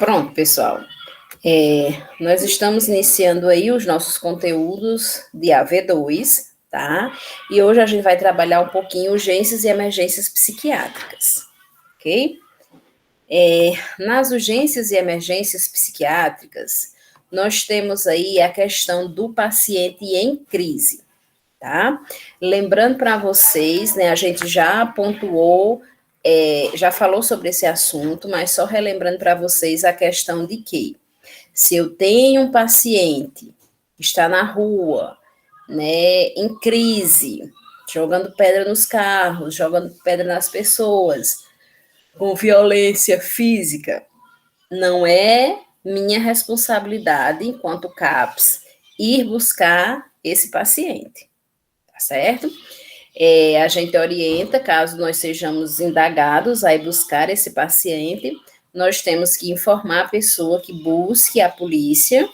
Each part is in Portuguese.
Pronto, pessoal. Nós estamos iniciando aí os nossos conteúdos de AV2, tá? E hoje a gente vai trabalhar um pouquinho urgências e emergências psiquiátricas, ok? Nas urgências e emergências psiquiátricas, nós temos aí a questão do paciente em crise, tá? Lembrando para vocês, né, a gente já pontuou, já falou sobre esse assunto, mas só relembrando para vocês a questão de que se eu tenho um paciente que está na rua, né, em crise, jogando pedra nos carros, jogando pedra nas pessoas, com violência física, não é minha responsabilidade, enquanto CAPS, ir buscar esse paciente, tá certo? A gente orienta, caso nós sejamos indagados a ir buscar esse paciente, nós temos que informar a pessoa que busque a polícia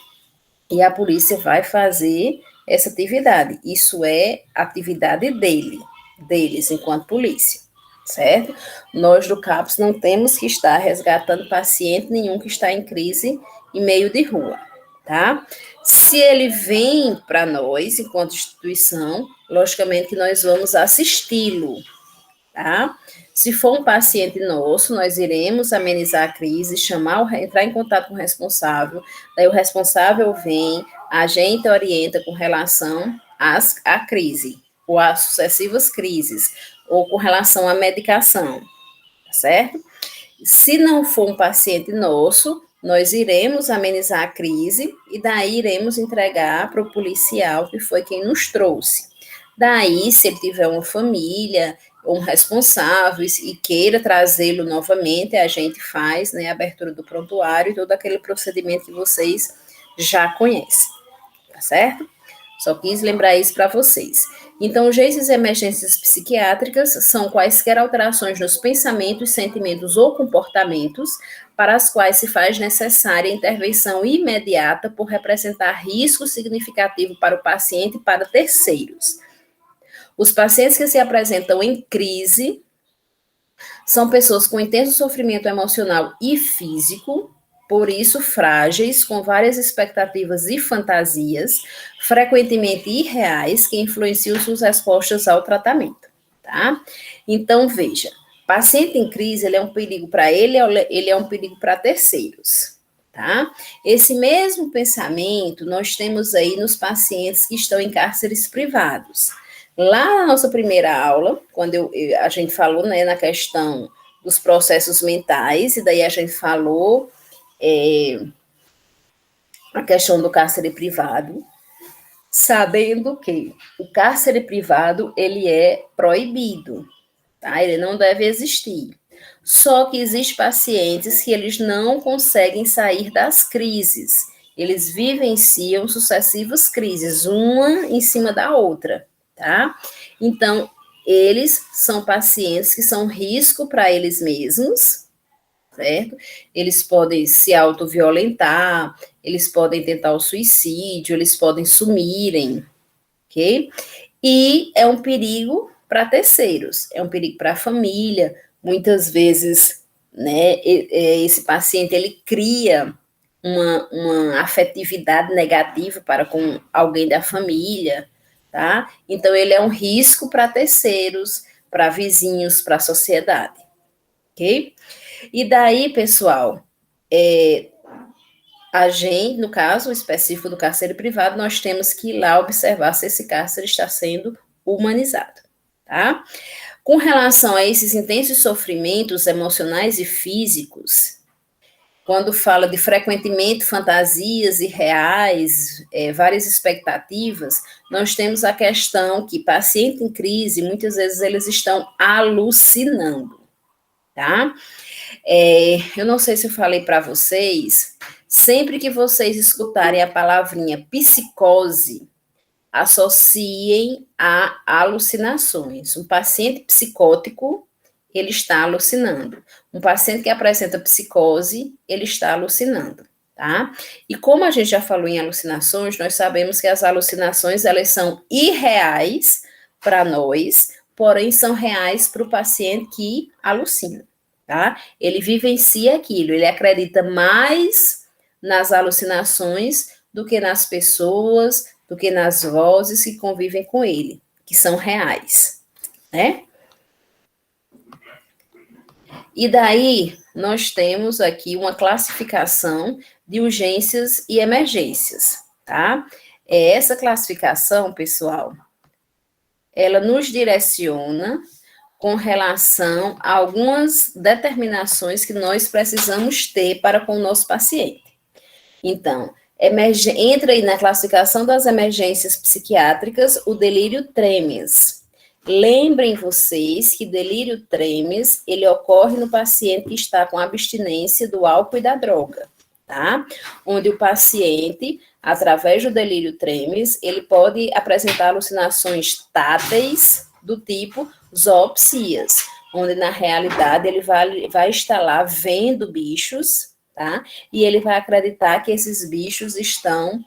e a polícia vai fazer essa atividade. Isso é atividade deles, enquanto polícia, certo? Nós do CAPS não temos que estar resgatando paciente nenhum que está em crise em meio de rua, tá? Se ele vem para nós, enquanto instituição, logicamente que nós vamos assisti-lo, tá? Se for um paciente nosso, nós iremos amenizar a crise, entrar em contato com o responsável, daí o responsável vem, a gente orienta com relação à crise, ou às sucessivas crises, ou com relação à medicação, tá certo? Se não for um paciente nosso, nós iremos amenizar a crise e daí iremos entregar para o policial que foi quem nos trouxe. Daí, se ele tiver uma família, um responsável e queira trazê-lo novamente, a gente faz, né, a abertura do prontuário e todo aquele procedimento que vocês já conhecem, tá certo? Só quis lembrar isso para vocês. Então, urgências e emergências psiquiátricas são quaisquer alterações nos pensamentos, sentimentos ou comportamentos para as quais se faz necessária intervenção imediata por representar risco significativo para o paciente e para terceiros. Os pacientes que se apresentam em crise são pessoas com intenso sofrimento emocional e físico, por isso frágeis, com várias expectativas e fantasias, frequentemente irreais, que influenciam suas respostas ao tratamento, tá? Então, veja, paciente em crise, ele é um perigo para ele é um perigo para terceiros, tá? Esse mesmo pensamento nós temos aí nos pacientes que estão em cárceres privados. Lá na nossa primeira aula, quando a gente falou, né, na questão dos processos mentais, e daí a gente falou a questão do cárcere privado, sabendo que o cárcere privado, ele é proibido, tá? Ele não deve existir. Só que existem pacientes que eles não conseguem sair das crises. Eles vivenciam sucessivas crises, uma em cima da outra, tá? Então, eles são pacientes que são risco para eles mesmos, certo? Eles podem se autoviolentar, eles podem tentar o suicídio, eles podem sumirem, ok? E é um perigo para terceiros, é um perigo para a família. Muitas vezes, né, esse paciente, ele cria uma afetividade negativa para com alguém da família, tá? Então, ele é um risco para terceiros, para vizinhos, para a sociedade, ok? E daí, pessoal, a gente, no caso específico do cárcere privado, nós temos que ir lá observar se esse cárcere está sendo humanizado, tá? Com relação a esses intensos sofrimentos emocionais e físicos, quando fala de frequentemente fantasias irreais, várias expectativas, nós temos a questão que paciente em crise, muitas vezes eles estão alucinando, tá? Eu não sei se eu falei para vocês, sempre que vocês escutarem a palavrinha psicose, associem a alucinações. Um paciente psicótico, ele está alucinando. Um paciente que apresenta psicose, ele está alucinando, tá? E como a gente já falou em alucinações, nós sabemos que as alucinações, elas são irreais para nós, porém são reais para o paciente que alucina, tá? Ele vivencia aquilo, ele acredita mais nas alucinações do que nas pessoas, do que nas vozes que convivem com ele, que são reais, né? E daí nós temos aqui uma classificação de urgências e emergências, tá? Essa classificação, pessoal, ela nos direciona com relação a algumas determinações que nós precisamos ter para com o nosso paciente. Então, entra aí na classificação das emergências psiquiátricas o delírio tremens. Lembrem vocês que delírio tremens, ele ocorre no paciente que está com abstinência do álcool e da droga, tá? Onde o paciente, através do delírio tremens, ele pode apresentar alucinações táteis do tipo zoopsias, onde na realidade ele vai estar lá vendo bichos, tá? E ele vai acreditar que esses bichos estão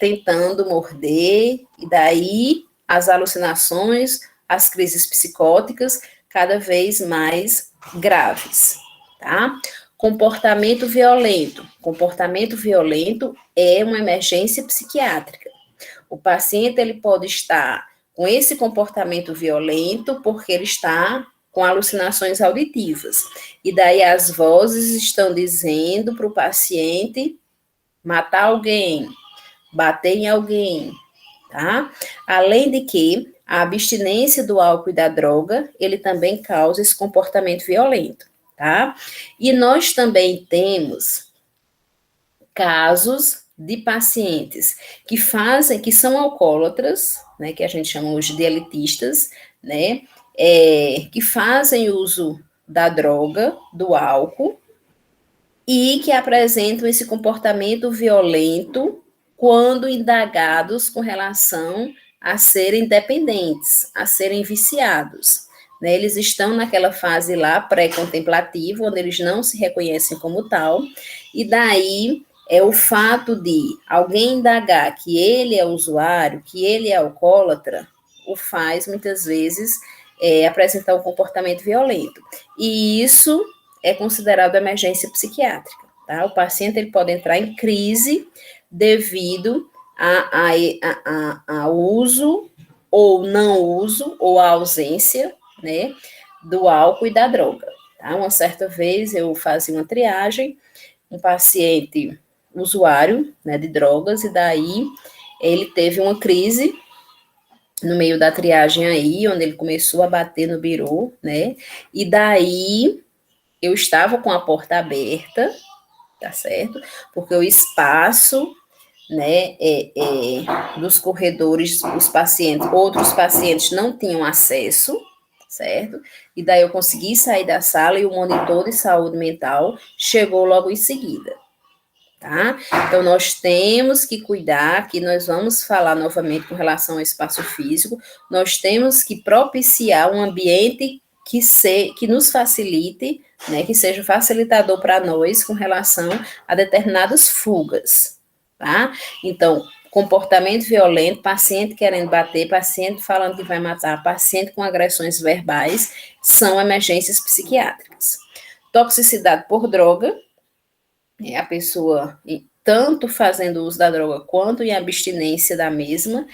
tentando morder, e daí as alucinações, as crises psicóticas cada vez mais graves, tá? Comportamento violento. Comportamento violento é uma emergência psiquiátrica. O paciente ele pode estar com esse comportamento violento porque ele está com alucinações auditivas. E daí as vozes estão dizendo para o paciente matar alguém, bater em alguém, tá? Além de que a abstinência do álcool e da droga, ele também causa esse comportamento violento, tá? E nós também temos casos de pacientes que são alcoólatras, né, que a gente chama hoje de elitistas, né, que fazem uso da droga, do álcool, e que apresentam esse comportamento violento quando indagados com relação a serem dependentes, a serem viciados. Né? Eles estão naquela fase lá pré-contemplativa, onde eles não se reconhecem como tal, e daí o fato de alguém indagar que ele é usuário, que ele é alcoólatra, o faz muitas vezes apresentar um comportamento violento. E isso é considerado emergência psiquiátrica. Tá? O paciente ele pode entrar em crise devido ao uso ou não uso ou a ausência, né, do álcool e da droga. Tá? Uma certa vez eu fazia uma triagem, um paciente usuário, né, de drogas, e daí ele teve uma crise no meio da triagem aí, onde ele começou a bater no birô, né, e daí eu estava com a porta aberta, tá certo? Porque o espaço, né, dos corredores, os pacientes, outros pacientes não tinham acesso, certo? E daí eu consegui sair da sala e o monitor de saúde mental chegou logo em seguida, tá? Então, nós temos que cuidar, que nós vamos falar novamente com relação ao espaço físico, nós temos que propiciar um ambiente que nos facilite, né, que seja facilitador para nós com relação a determinadas fugas, tá? Então, comportamento violento, paciente querendo bater, paciente falando que vai matar, paciente com agressões verbais, são emergências psiquiátricas. Toxicidade por droga, a pessoa, tanto fazendo uso da droga quanto em abstinência da mesma,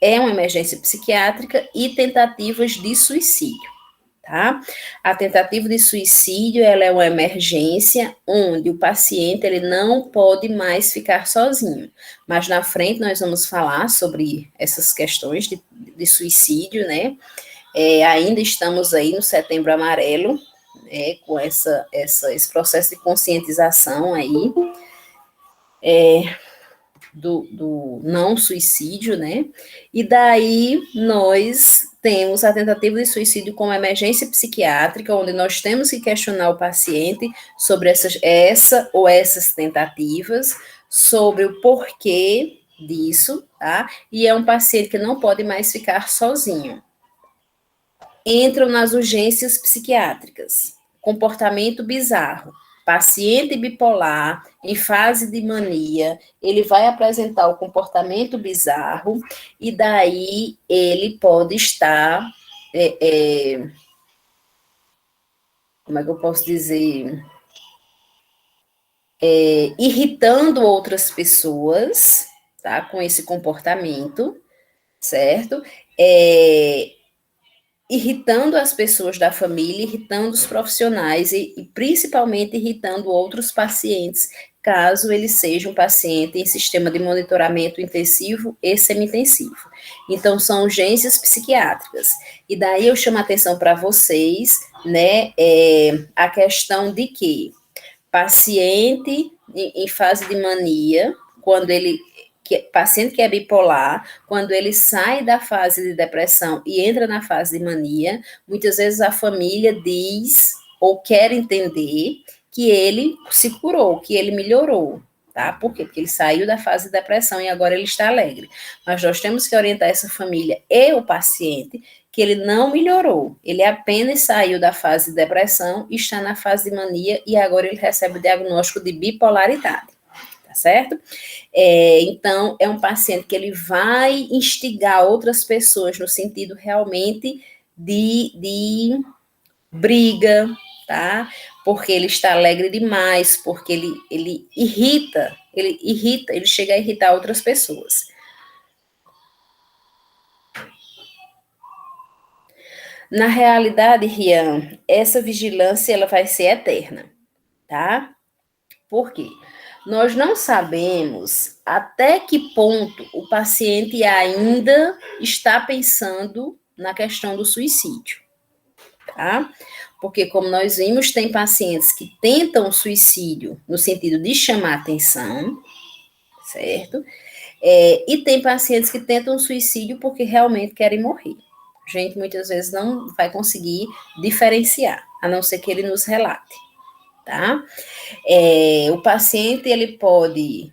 é uma emergência psiquiátrica, e tentativas de suicídio, tá? A tentativa de suicídio, ela é uma emergência onde o paciente, ele não pode mais ficar sozinho, mas na frente nós vamos falar sobre essas questões de suicídio, né? Ainda estamos aí no Setembro Amarelo, com esse processo de conscientização aí, do não suicídio, né? E daí nós temos a tentativa de suicídio como emergência psiquiátrica, onde nós temos que questionar o paciente sobre essa ou essas tentativas, sobre o porquê disso, tá? E é um paciente que não pode mais ficar sozinho. Entram nas urgências psiquiátricas. Comportamento bizarro. Paciente bipolar, em fase de mania, ele vai apresentar o comportamento bizarro, e daí ele pode estar como é que eu posso dizer? Irritando outras pessoas, tá? Com esse comportamento, certo? É, irritando as pessoas da família, irritando os profissionais e principalmente irritando outros pacientes, caso ele seja um paciente em sistema de monitoramento intensivo e semi-intensivo. Então, são urgências psiquiátricas. E daí eu chamo a atenção para vocês, né, a questão de que paciente em fase de mania, quando ele paciente que é bipolar, quando ele sai da fase de depressão e entra na fase de mania, muitas vezes a família diz ou quer entender que ele se curou, que ele melhorou, tá? Por quê? Porque ele saiu da fase de depressão e agora ele está alegre. Mas nós temos que orientar essa família e o paciente que ele não melhorou, ele apenas saiu da fase de depressão, está na fase de mania e agora ele recebe o diagnóstico de bipolaridade, tá certo? Então, é um paciente que ele vai instigar outras pessoas no sentido realmente de briga, tá? Porque ele está alegre demais, porque ele irrita, ele chega a irritar outras pessoas. Na realidade, Rian, essa vigilância ela vai ser eterna, tá? Por quê? Nós não sabemos até que ponto o paciente ainda está pensando na questão do suicídio, tá? Porque, como nós vimos, tem pacientes que tentam suicídio no sentido de chamar atenção, certo? E tem pacientes que tentam suicídio porque realmente querem morrer. A gente muitas vezes não vai conseguir diferenciar, a não ser que ele nos relate, tá? O paciente, ele pode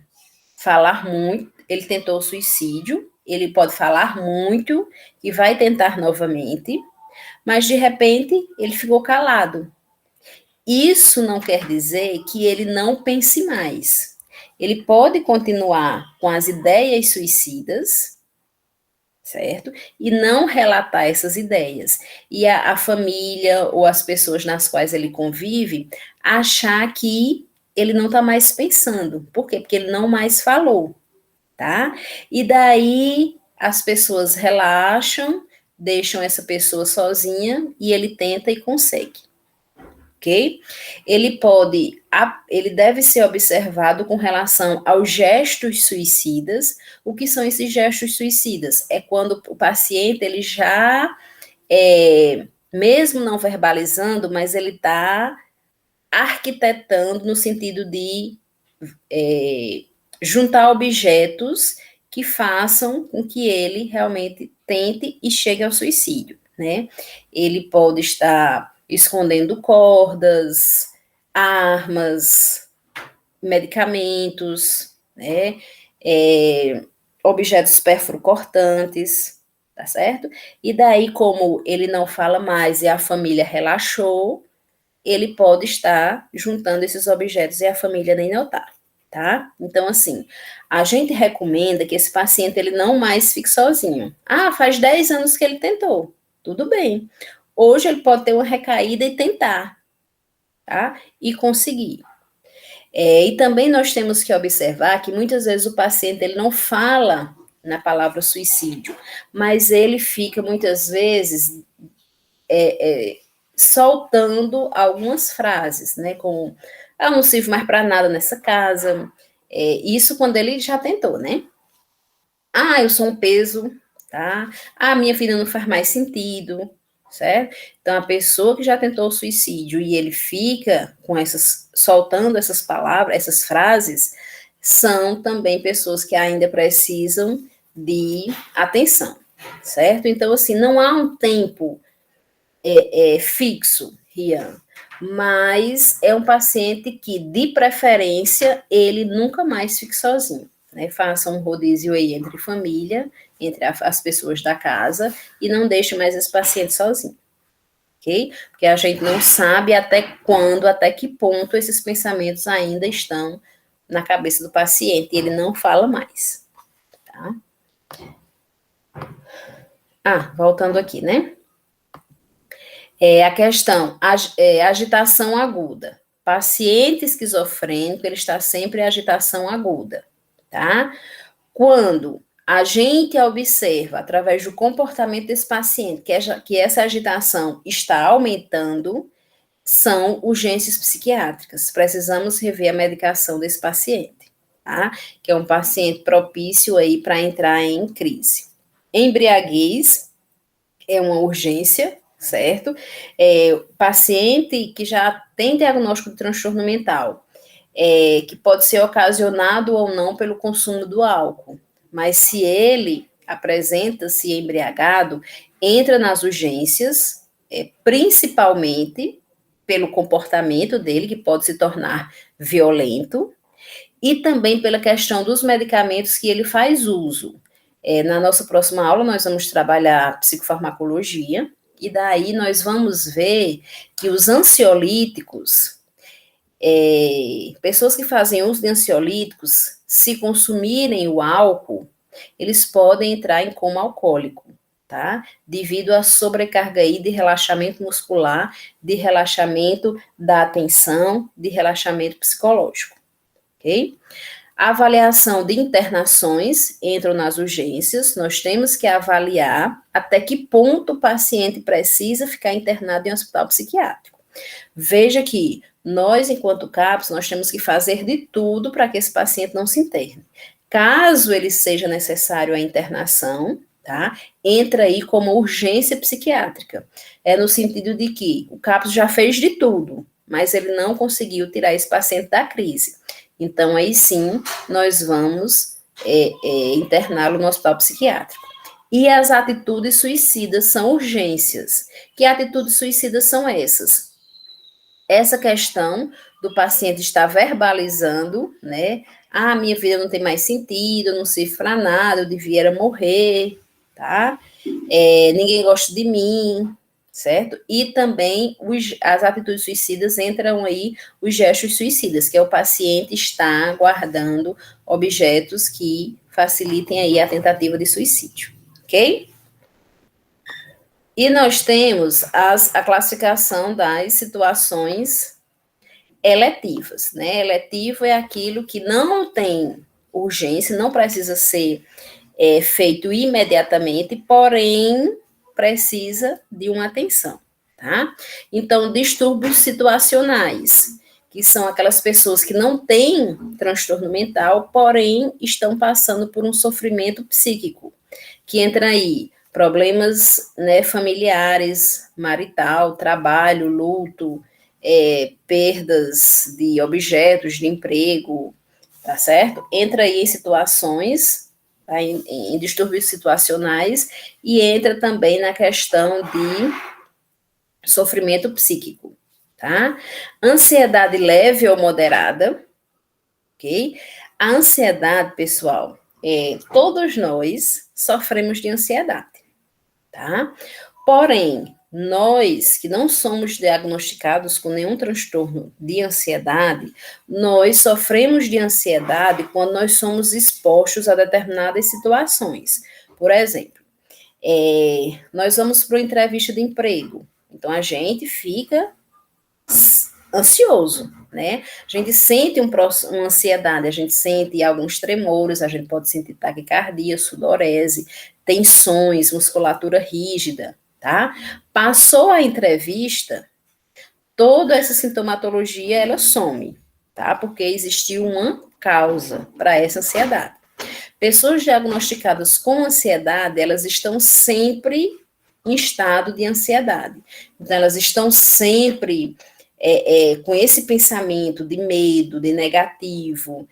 falar muito, ele tentou suicídio, ele pode falar muito e vai tentar novamente, mas de repente ele ficou calado. Isso não quer dizer que ele não pense mais. Ele pode continuar com as ideias suicidas, certo? E não relatar essas ideias. E a família ou as pessoas nas quais ele convive achar que ele não está mais pensando. Por quê? Porque ele não mais falou, tá? E daí as pessoas relaxam, deixam essa pessoa sozinha e ele tenta e consegue. Ok? Ele deve ser observado com relação aos gestos suicidas. O que são esses gestos suicidas? É quando o paciente ele já, mesmo não verbalizando, mas ele está arquitetando no sentido de juntar objetos que façam com que ele realmente tente e chegue ao suicídio, né? Ele pode estar escondendo cordas, armas, medicamentos, né? Objetos perfuro-cortantes, tá certo? E daí, como ele não fala mais e a família relaxou, ele pode estar juntando esses objetos e a família nem notar, tá? Então, assim, a gente recomenda que esse paciente ele não mais fique sozinho. Ah, faz 10 anos que ele tentou. Tudo bem. Hoje ele pode ter uma recaída e tentar, tá? E conseguir. E também nós temos que observar que muitas vezes o paciente ele não fala na palavra suicídio, mas ele fica muitas vezes soltando algumas frases, né? Como eu não sirvo mais para nada nessa casa. Isso quando ele já tentou, né? Ah, eu sou um peso, tá? Ah, minha vida não faz mais sentido, certo? Então, a pessoa que já tentou o suicídio e ele fica com soltando essas palavras, essas frases, são também pessoas que ainda precisam de atenção, certo? Então, assim, não há um tempo fixo, Rian, mas é um paciente que, de preferência, ele nunca mais fique sozinho. Né? Faça um rodízio aí entre família, entre as pessoas da casa, e não deixe mais esse paciente sozinho. Ok? Porque a gente não sabe até quando, até que ponto esses pensamentos ainda estão na cabeça do paciente, e ele não fala mais. Tá? Voltando aqui, né? A questão, agitação aguda. Paciente esquizofrênico, ele está sempre em agitação aguda, tá? Quando a gente observa, através do comportamento desse paciente, que essa agitação está aumentando, são urgências psiquiátricas. Precisamos rever a medicação desse paciente, tá? Que é um paciente propício aí para entrar em crise. Embriaguez é uma urgência, certo? Paciente que já tem diagnóstico de transtorno mental, que pode ser ocasionado ou não pelo consumo do álcool, mas se ele apresenta-se embriagado, entra nas urgências, principalmente pelo comportamento dele, que pode se tornar violento, e também pela questão dos medicamentos que ele faz uso. Na nossa próxima aula, nós vamos trabalhar psicofarmacologia, e daí nós vamos ver que os ansiolíticos, pessoas que fazem uso de ansiolíticos, se consumirem o álcool, eles podem entrar em coma alcoólico, tá? Devido à sobrecarga aí de relaxamento muscular, de relaxamento da atenção, de relaxamento psicológico, ok? A avaliação de internações entram nas urgências, nós temos que avaliar até que ponto o paciente precisa ficar internado em um hospital psiquiátrico. Veja que nós, enquanto CAPS, nós temos que fazer de tudo para que esse paciente não se interne. Caso ele seja necessário a internação, tá? Entra aí como urgência psiquiátrica. É no sentido de que o CAPS já fez de tudo, mas ele não conseguiu tirar esse paciente da crise. Então, aí sim, nós vamos interná-lo no hospital psiquiátrico. E as atitudes suicidas são urgências. Que atitudes suicidas são essas? Essa questão do paciente estar verbalizando, né? Ah, minha vida não tem mais sentido, eu não sirvo para nada, eu devia morrer, tá? Ninguém gosta de mim, certo? E também as atitudes suicidas entram aí os gestos suicidas, que é o paciente estar guardando objetos que facilitem aí a tentativa de suicídio, ok? E nós temos a classificação das situações eletivas, né? Eletivo é aquilo que não tem urgência, não precisa ser feito imediatamente, porém precisa de uma atenção, tá? Então, distúrbios situacionais, que são aquelas pessoas que não têm transtorno mental, porém estão passando por um sofrimento psíquico, que entra aí problemas, né, familiares, marital, trabalho, luto, perdas de objetos, de emprego, tá certo? Entra aí em situações, tá, em distúrbios situacionais, e entra também na questão de sofrimento psíquico, tá? Ansiedade leve ou moderada, ok? A ansiedade, pessoal, todos nós sofremos de ansiedade, tá? Porém, nós que não somos diagnosticados com nenhum transtorno de ansiedade, nós sofremos de ansiedade quando nós somos expostos a determinadas situações. Por exemplo, nós vamos para uma entrevista de emprego, então a gente fica ansioso, né? A gente sente uma ansiedade, a gente sente alguns tremores, a gente pode sentir taquicardia, sudorese, tensões, musculatura rígida, tá? Passou a entrevista, toda essa sintomatologia, ela some, tá? Porque existiu uma causa para essa ansiedade. Pessoas diagnosticadas com ansiedade, elas estão sempre em estado de ansiedade. Então, elas estão sempre com esse pensamento de medo, de negativo,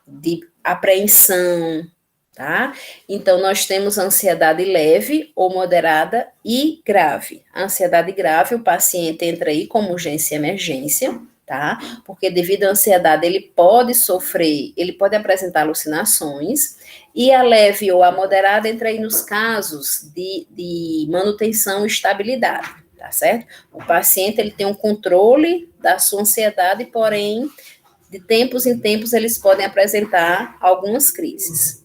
de apreensão, tá? Então, nós temos ansiedade leve ou moderada e grave. A ansiedade grave, o paciente entra aí como urgência e emergência, tá? Porque devido à ansiedade, ele pode sofrer, ele pode apresentar alucinações, e a leve ou a moderada entra aí nos casos de manutenção e estabilidade, tá certo? O paciente, ele tem um controle da sua ansiedade, porém, de tempos em tempos, eles podem apresentar algumas crises,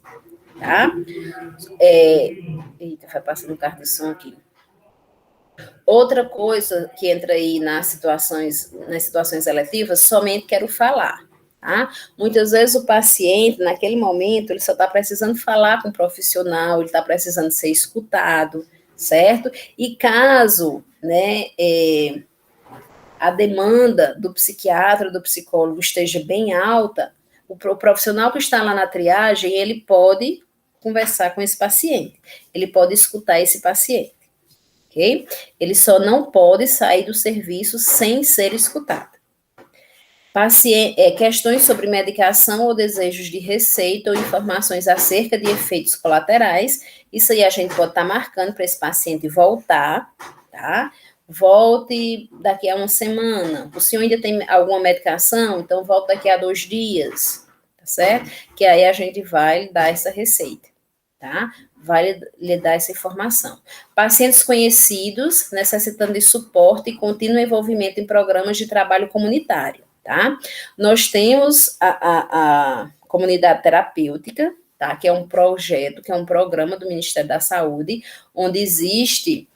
tá? Eita, vai passando um carro de som aqui. Outra coisa que entra aí nas situações eletivas, somente quero falar. Tá? Muitas vezes o paciente, naquele momento, ele só está precisando falar com um profissional, ele está precisando ser escutado, certo? E caso, né, a demanda do psiquiatra, do psicólogo esteja bem alta, o profissional que está lá na triagem, ele pode conversar com esse paciente, ele pode escutar esse paciente, ok? Ele só não pode sair do serviço sem ser escutado. Questões sobre medicação ou desejos de receita ou informações acerca de efeitos colaterais, isso aí a gente pode estar marcando para esse paciente voltar, tá? Volte daqui a uma semana. O senhor ainda tem alguma medicação? Então, volte daqui a 2 dias, tá certo? Que aí a gente vai dar essa receita, tá? Vai lhe dar essa informação. Pacientes conhecidos necessitando de suporte e contínuo envolvimento em programas de trabalho comunitário, tá? Nós temos a comunidade terapêutica, tá? Que é um projeto, que é um programa do Ministério da Saúde, onde existe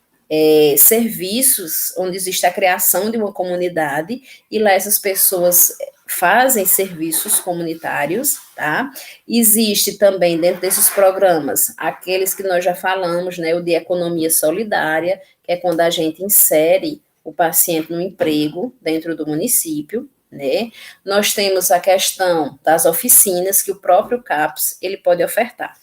serviços, onde existe a criação de uma comunidade, e lá essas pessoas fazem serviços comunitários, tá? Existe também, dentro desses programas, aqueles que nós já falamos, né, o de economia solidária, que é quando a gente insere o paciente no emprego dentro do município, né? Nós temos a questão das oficinas que o próprio CAPS, ele pode ofertar.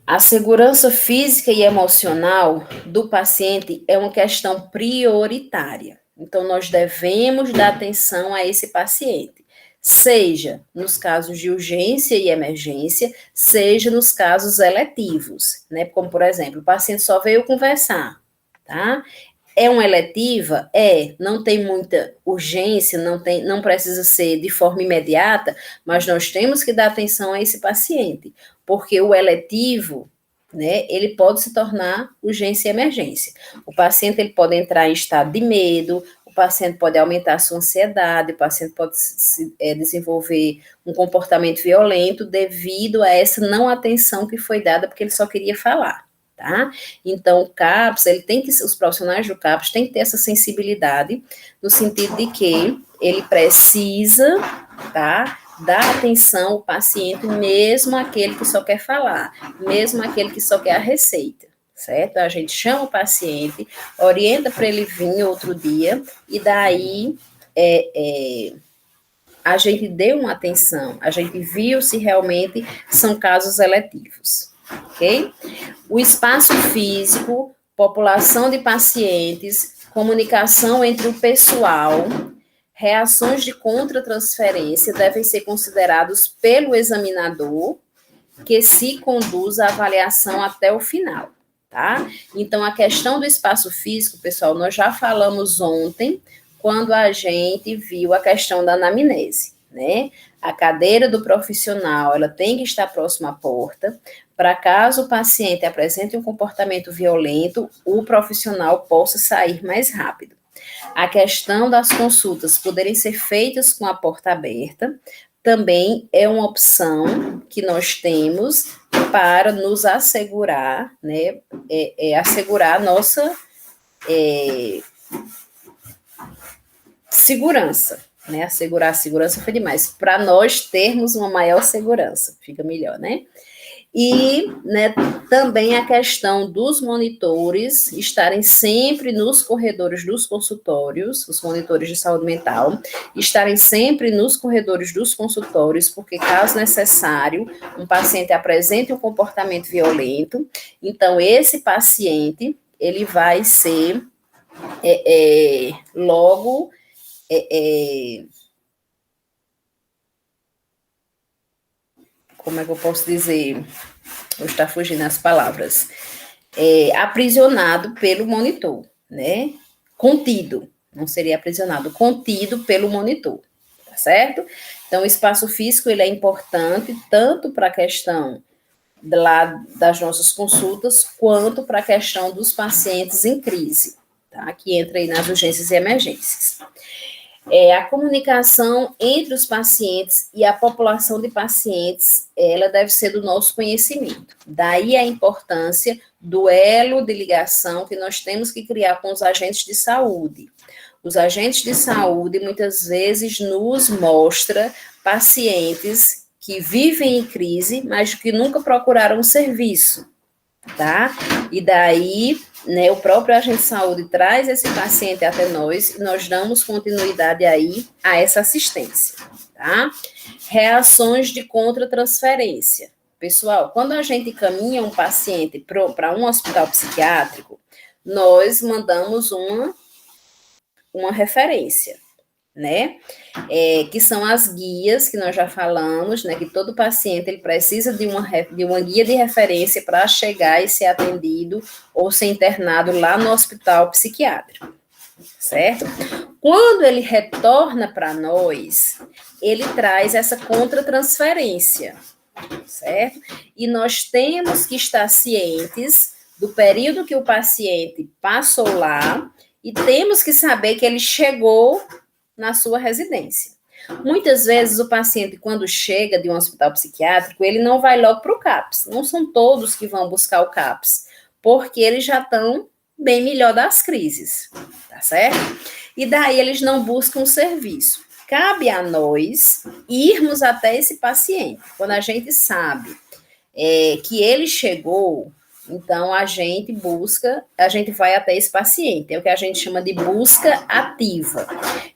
A segurança física e emocional do paciente é uma questão prioritária. Então, nós devemos dar atenção a esse paciente, seja nos casos de urgência e emergência, seja nos casos eletivos, né? Como, por exemplo, o paciente só veio conversar, tá? É uma eletiva? Não tem muita urgência, não precisa ser de forma imediata, mas nós temos que dar atenção a esse paciente, porque o eletivo, né, ele pode se tornar urgência e emergência. O paciente ele pode entrar em estado de medo, o paciente pode aumentar a sua ansiedade, o paciente pode desenvolver um comportamento violento devido a essa não atenção que foi dada porque ele só queria falar. Tá? Então, o CAPS, os profissionais do CAPS têm que ter essa sensibilidade, no sentido de que ele precisa, tá, dar atenção ao paciente, mesmo aquele que só quer falar, mesmo aquele que só quer a receita, certo? A gente chama o paciente, orienta para ele vir outro dia, e daí a gente deu uma atenção, a gente viu se realmente são casos eletivos. Ok? O espaço físico, população de pacientes, comunicação entre o pessoal, reações de contratransferência devem ser considerados pelo examinador, que se conduz à avaliação até o final, tá? Então, a questão do espaço físico, pessoal, nós já falamos ontem, quando a gente viu a questão da anamnese, né? A cadeira do profissional, ela tem que estar próxima à porta, para caso o paciente apresente um comportamento violento, o profissional possa sair mais rápido. A questão das consultas poderem ser feitas com a porta aberta, também é uma opção que nós temos para nos assegurar, né, assegurar a nossa segurança, né, assegurar a segurança foi demais, para nós termos uma maior segurança, fica melhor, né? E, né, também a questão dos monitores estarem sempre nos corredores dos consultórios, os monitores de saúde mental, estarem sempre nos corredores dos consultórios, porque caso necessário, um paciente apresente um comportamento violento, então esse paciente, ele vai ser logo como é que eu posso dizer? Hoje está fugindo as palavras. Aprisionado pelo monitor, né? Contido, não seria aprisionado, contido pelo monitor, tá certo? Então, o espaço físico, ele é importante tanto para a questão das nossas consultas, quanto para a questão dos pacientes em crise, tá? Que entra aí nas urgências e emergências. A comunicação entre os pacientes e a população de pacientes, ela deve ser do nosso conhecimento. Daí a importância do elo de ligação que nós temos que criar com os agentes de saúde. Os agentes de saúde, muitas vezes, nos mostram pacientes que vivem em crise, mas que nunca procuraram um serviço, tá? E daí, né, o próprio agente de saúde traz esse paciente até nós e nós damos continuidade aí a essa assistência, tá? Reações de contratransferência. Pessoal, quando a gente encaminha um paciente para um hospital psiquiátrico, nós mandamos uma referência, né? Que são as guias que nós já falamos, né? Que todo paciente ele precisa de uma guia de referência para chegar e ser atendido ou ser internado lá no hospital psiquiátrico, certo? Quando ele retorna para nós, ele traz essa contratransferência, certo? E nós temos que estar cientes do período que o paciente passou lá e temos que saber que ele chegou na sua residência. Muitas vezes o paciente, quando chega de um hospital psiquiátrico, ele não vai logo para o CAPS. Não são todos que vão buscar o CAPS, porque eles já estão bem melhor das crises, tá certo? E daí eles não buscam serviço. Cabe a nós irmos até esse paciente. Quando a gente sabe que ele chegou, então a gente vai até esse paciente. É o que a gente chama de busca ativa,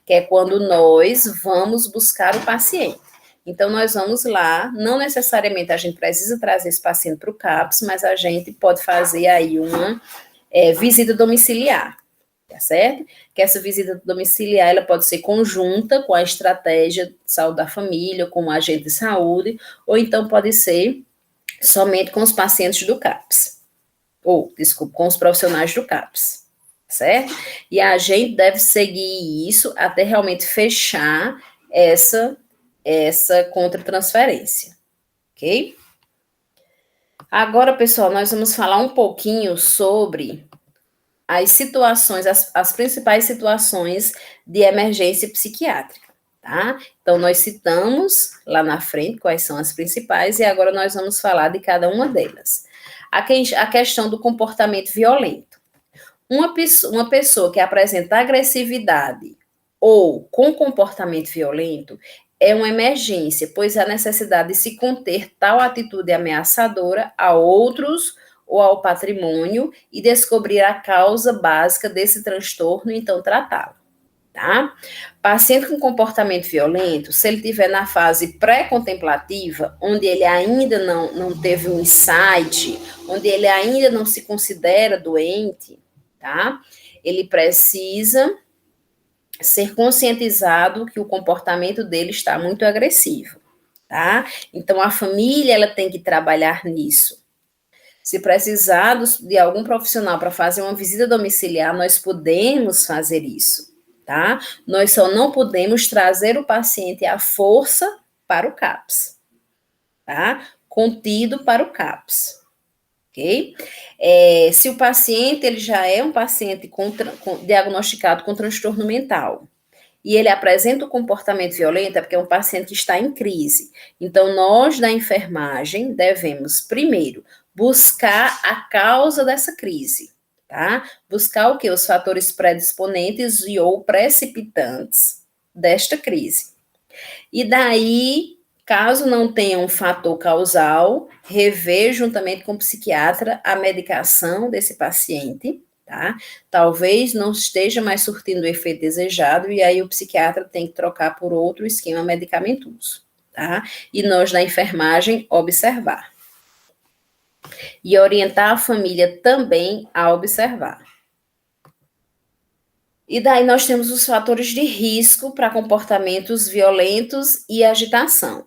que é quando nós vamos buscar o paciente. Então, nós vamos lá, não necessariamente a gente precisa trazer esse paciente para o CAPS, mas a gente pode fazer aí uma visita domiciliar, tá certo? Que essa visita domiciliar, ela pode ser conjunta com a estratégia de saúde da família, com o agente de saúde, ou então pode ser somente com os pacientes do CAPS. Com os profissionais do CAPS, certo? E a gente deve seguir isso até realmente fechar essa contratransferência, ok? Agora, pessoal, nós vamos falar um pouquinho sobre as situações, as principais situações de emergência psiquiátrica, tá? Então, nós citamos lá na frente quais são as principais e agora nós vamos falar de cada uma delas. A questão do comportamento violento. Uma pessoa que apresenta agressividade ou com comportamento violento é uma emergência, pois há necessidade de se conter tal atitude ameaçadora a outros ou ao patrimônio e descobrir a causa básica desse transtorno e então tratá-lo. Tá? Paciente com comportamento violento, se ele estiver na fase pré-contemplativa, onde ele ainda não teve um insight, onde ele ainda não se considera doente, tá? Ele precisa ser conscientizado que o comportamento dele está muito agressivo, tá? Então, a família, ela tem que trabalhar nisso. Se precisar de algum profissional para fazer uma visita domiciliar, nós podemos fazer isso. Tá? Nós só não podemos trazer o paciente à força para o CAPS, tá? Contido para o CAPS, ok? Se o paciente ele já é um paciente diagnosticado com transtorno mental e ele apresenta um comportamento violento, é porque é um paciente que está em crise. Então, nós da enfermagem devemos, primeiro, buscar a causa dessa crise. Tá? Buscar o quê? Os fatores predisponentes e ou precipitantes desta crise. E daí, caso não tenha um fator causal, rever juntamente com o psiquiatra a medicação desse paciente, tá? Talvez não esteja mais surtindo o efeito desejado e aí o psiquiatra tem que trocar por outro esquema medicamentoso, tá? E nós na enfermagem observar. E orientar a família também a observar. E daí nós temos os fatores de risco para comportamentos violentos e agitação.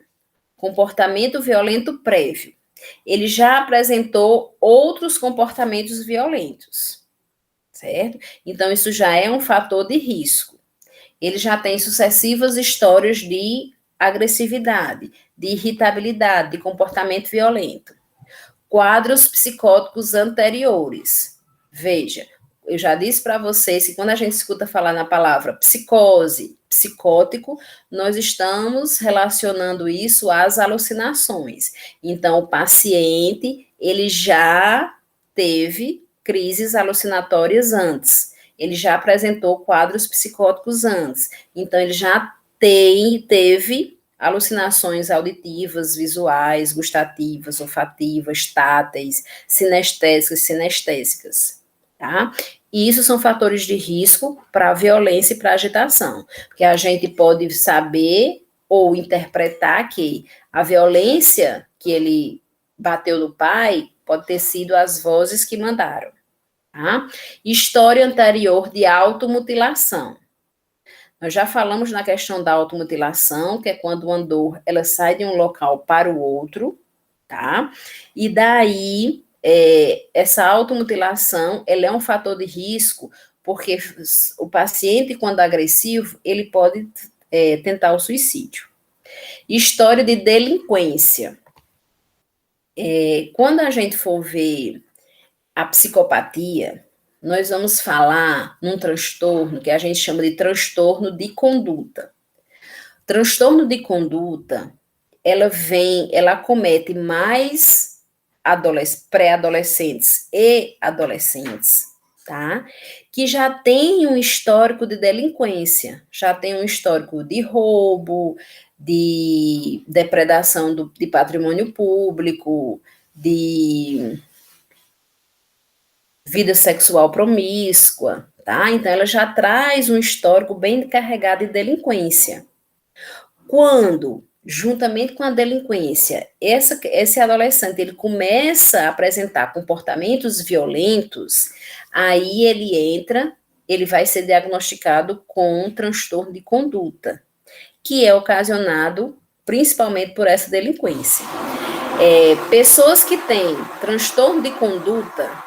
Comportamento violento prévio. Ele já apresentou outros comportamentos violentos, certo? Então, isso já é um fator de risco. Ele já tem sucessivas histórias de agressividade, de irritabilidade, de comportamento violento. Quadros psicóticos anteriores. Veja, eu já disse para vocês que quando a gente escuta falar na palavra psicose, psicótico, nós estamos relacionando isso às alucinações. Então, o paciente, ele já teve crises alucinatórias antes, ele já apresentou quadros psicóticos antes, então ele já teve alucinações auditivas, visuais, gustativas, olfativas, táteis, sinestésicas, sinestésicas, tá? E isso são fatores de risco para a violência e para a agitação, porque a gente pode saber ou interpretar que a violência que ele bateu no pai pode ter sido as vozes que mandaram, tá? História anterior de automutilação. Nós já falamos na questão da automutilação, que é quando uma dor, ela sai de um local para o outro, tá? E daí, essa automutilação, ela é um fator de risco, porque o paciente, quando agressivo, ele pode tentar o suicídio. História de delinquência. Quando a gente for ver a psicopatia, nós vamos falar num transtorno que a gente chama de transtorno de conduta. Transtorno de conduta, ela acomete mais pré-adolescentes e adolescentes, tá? Que já tem um histórico de delinquência, já tem um histórico de roubo, de depredação de patrimônio público, de vida sexual promíscua, tá? Então, ela já traz um histórico bem carregado de delinquência. Quando, juntamente com a delinquência, esse adolescente ele começa a apresentar comportamentos violentos, aí ele vai ser diagnosticado com um transtorno de conduta, que é ocasionado principalmente por essa delinquência. Pessoas que têm transtorno de conduta.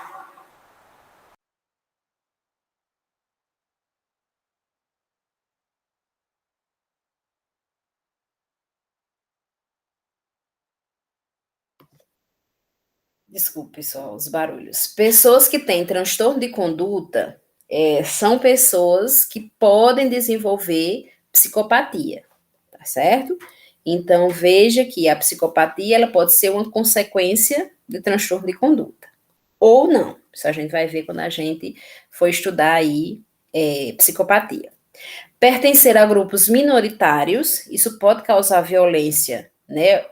Desculpe, pessoal, os barulhos. Pessoas que têm transtorno de conduta são pessoas que podem desenvolver psicopatia, tá certo? Então, veja que a psicopatia ela pode ser uma consequência de transtorno de conduta. Ou não. Isso a gente vai ver quando a gente for estudar aí psicopatia. Pertencer a grupos minoritários, isso pode causar violência, né?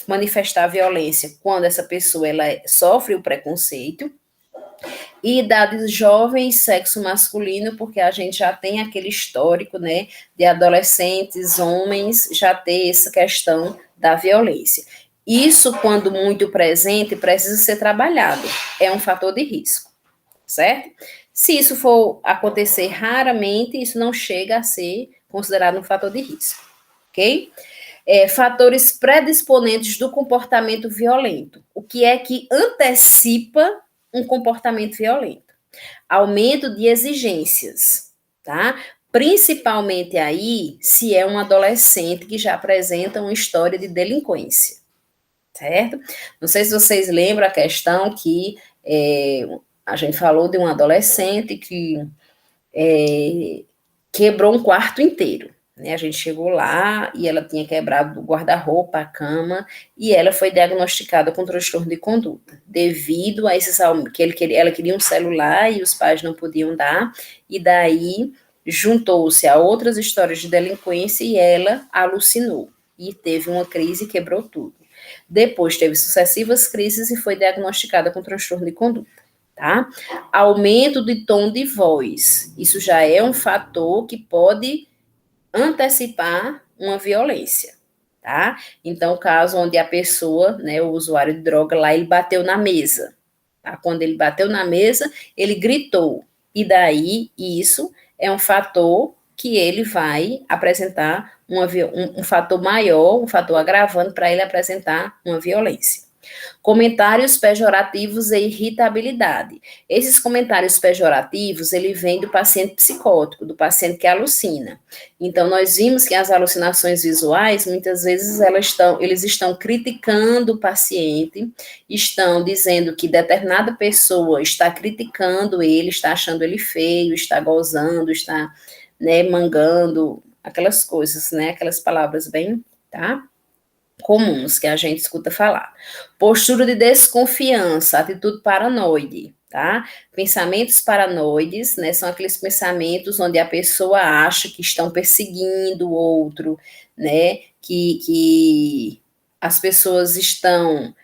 Manifestar violência quando essa pessoa ela sofre o preconceito. E idades jovens, sexo masculino, porque a gente já tem aquele histórico, né, de adolescentes, homens, já ter essa questão da violência. Isso, quando muito presente, precisa ser trabalhado. É um fator de risco, certo? Se isso for acontecer raramente, isso não chega a ser considerado um fator de risco, ok? Fatores predisponentes do comportamento violento. O que é que antecipa um comportamento violento? Aumento de exigências, tá? Principalmente aí, se é um adolescente que já apresenta uma história de delinquência, certo? Não sei se vocês lembram a questão que a gente falou de um adolescente que quebrou um quarto inteiro. Né? A gente chegou lá e ela tinha quebrado o guarda-roupa, a cama, e ela foi diagnosticada com transtorno de conduta, devido a esses que ela queria um celular e os pais não podiam dar, e daí juntou-se a outras histórias de delinquência e ela alucinou, e teve uma crise e quebrou tudo. Depois teve sucessivas crises e foi diagnosticada com transtorno de conduta. Tá? Aumento de tom de voz, isso já é um fator que pode antecipar uma violência, tá? Então, o caso onde a pessoa, né, o usuário de droga lá, ele bateu na mesa, tá? Quando ele bateu na mesa, ele gritou, e daí isso é um fator que ele vai apresentar um fator maior, um fator agravante para ele apresentar uma violência. Comentários pejorativos e irritabilidade. Esses comentários pejorativos, ele vem do paciente psicótico, do paciente que alucina. Então, nós vimos que as alucinações visuais, muitas vezes, eles estão criticando o paciente, estão dizendo que determinada pessoa está criticando ele, está achando ele feio, está gozando, está né, mangando, aquelas coisas, né, aquelas palavras bem, tá? Comuns que a gente escuta falar. Postura de desconfiança, atitude paranoide, tá? Pensamentos paranoides, né, são aqueles pensamentos onde a pessoa acha que estão perseguindo o outro, né, que as pessoas estão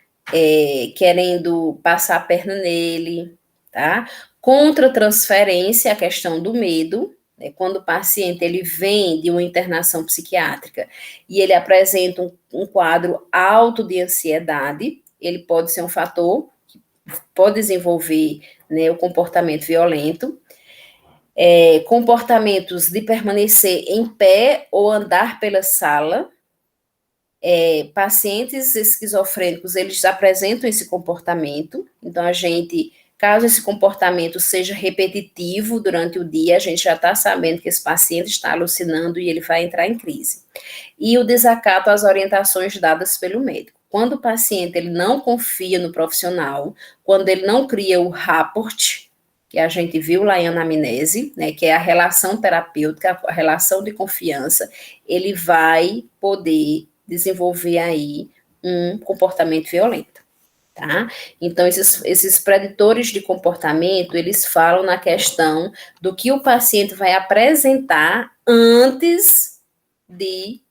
querendo passar a perna nele, tá? Contra-transferência, a questão do medo, né, quando o paciente ele vem de uma internação psiquiátrica e ele apresenta um quadro alto de ansiedade, ele pode ser um fator que pode desenvolver, né, o comportamento violento, comportamentos de permanecer em pé ou andar pela sala. Pacientes esquizofrênicos, eles apresentam esse comportamento, então a gente, caso esse comportamento seja repetitivo durante o dia, a gente já está sabendo que esse paciente está alucinando e ele vai entrar em crise. E o desacato às orientações dadas pelo médico. Quando o paciente ele não confia no profissional, quando ele não cria o rapport, que a gente viu lá em anamnese, né, que é a relação terapêutica, a relação de confiança, ele vai poder desenvolver aí um comportamento violento, tá? Então, esses preditores de comportamento, eles falam na questão do que o paciente vai apresentar antes de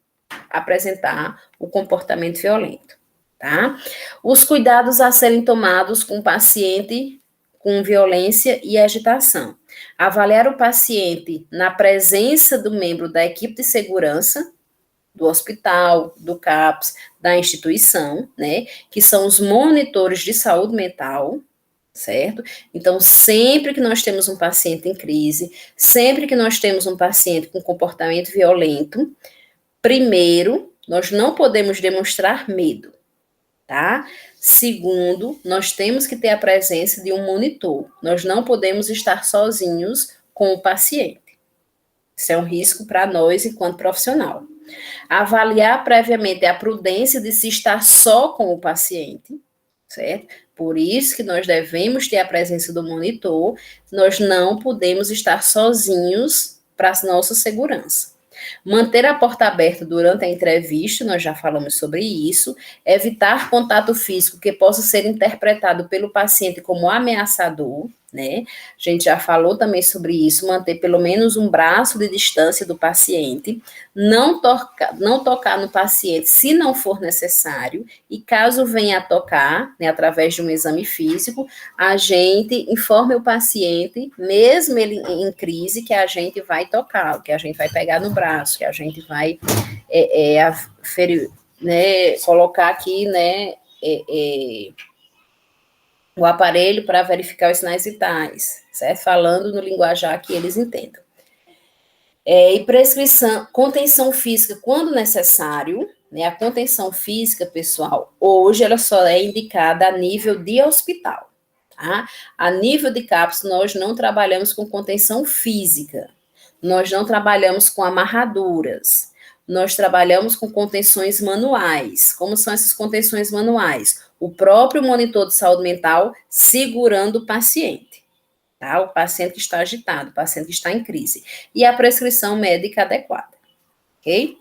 apresentar o comportamento violento, tá? Os cuidados a serem tomados com o paciente com violência e agitação. Avaliar o paciente na presença do membro da equipe de segurança, do hospital, do CAPS, da instituição, né, que são os monitores de saúde mental, certo? Então, sempre que nós temos um paciente em crise, sempre que nós temos um paciente com comportamento violento, primeiro, nós não podemos demonstrar medo, tá? Segundo, nós temos que ter a presença de um monitor. Nós não podemos estar sozinhos com o paciente. Isso é um risco para nós enquanto profissional. Avaliar previamente a prudência de se estar só com o paciente, certo? Por isso que nós devemos ter a presença do monitor, nós não podemos estar sozinhos para a nossa segurança. Manter a porta aberta durante a entrevista, nós já falamos sobre isso. Evitar contato físico que possa ser interpretado pelo paciente como ameaçador, né? A gente já falou também sobre isso. Manter pelo menos um braço de distância do paciente. Não tocar no paciente se não for necessário. E caso venha a tocar, né, através de um exame físico, a gente informe o paciente, mesmo ele em crise, que a gente vai tocar, que a gente vai pegar no braço, que a gente vai né, colocar aqui, né, o aparelho para verificar os sinais vitais, certo? Falando no linguajar que eles entendam. E prescrição, contenção física quando necessário, né? A contenção física, pessoal, hoje ela só é indicada a nível de hospital, tá? A nível de CAPS, nós não trabalhamos com contenção física, nós não trabalhamos com amarraduras, nós trabalhamos com contenções manuais. Como são essas contenções manuais? O próprio monitor de saúde mental segurando o paciente, tá? O paciente que está agitado, o paciente que está em crise. E a prescrição médica adequada, ok?